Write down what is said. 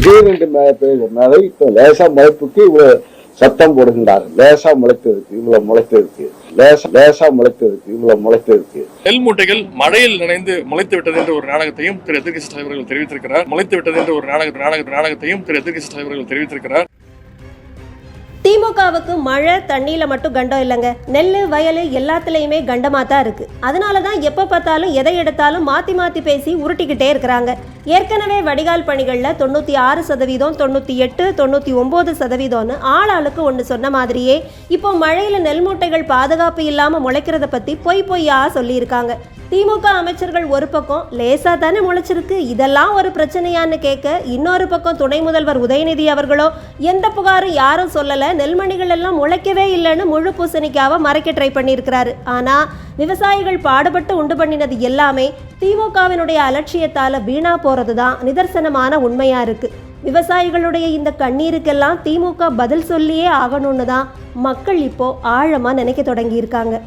திடீரென்று மழை இப்போ லேசா முளைப்புக்கு இவ்வளவு சத்தம் போடுகின்றார்கள். லேசா முளைத்ததுக்கு இவ்வளவு முளைத்ததுக்கு, லேசா முளைத்ததுக்கு இவ்வளவு முளைத்ததுக்கு. நெல் மூட்டைகள் மழையில் நனைந்து முளைத்து விட்டது என்ற ஒரு நாடகத்தையும் திரு எதிர்க்கட்சி தலைவர்கள் தெரிவித்திருக்கிறார். முளைத்து விட்டது என்ற ஒரு நாடகத்தையும் திரு எதிர்க்கட்சி தலைவர்கள் தெரிவித்திருக்கிறார். திமுகவுக்கு மழை தண்ணியில மட்டும் கண்டம் இல்லைங்க, நெல் வயல் எல்லாத்துலேயுமே கண்டமாக தான் இருக்குது. அதனால தான் எப்போ பார்த்தாலும் எதை எடுத்தாலும் மாற்றி மாற்றி பேசி உருட்டிக்கிட்டே இருக்கிறாங்க. ஏற்கனவே வடிகால் பணிகளில் 96%, 98%, 99%ன்னு ஆளாளுக்கு ஒன்று சொன்ன மாதிரியே இப்போ மழையில் நெல் மூட்டைகள் பாதுகாப்பு இல்லாமல் முளைக்கிறத பற்றி பொய்யா சொல்லியிருக்காங்க. திமுக அமைச்சர்கள் ஒரு பக்கம் லேசா தானே முளைச்சிருக்கு, இதெல்லாம் ஒரு பிரச்சனையான்னு கேட்க, இன்னொரு பக்கம் துணை முதல்வர் உதயநிதி அவர்களோ எந்த புகாரும் யாரும் சொல்லலை, நெல்மணிகள் எல்லாம் முளைக்கவே இல்லைன்னு முழு பூசணிக்காவை மறைக்க ட்ரை பண்ணியிருக்கிறாரு. ஆனால் விவசாயிகள் பாடுபட்டு உண்டு பண்ணினது எல்லாமே திமுகவினுடைய அலட்சியத்தால் வீணா போகிறது தான் நிதர்சனமான உண்மையாக இருக்குது. விவசாயிகளுடைய இந்த கண்ணீருக்கெல்லாம் திமுக பதில் சொல்லியே ஆகணும்னு தான் மக்கள் இப்போ ஆழமாக நினைக்க தொடங்கியிருக்காங்க.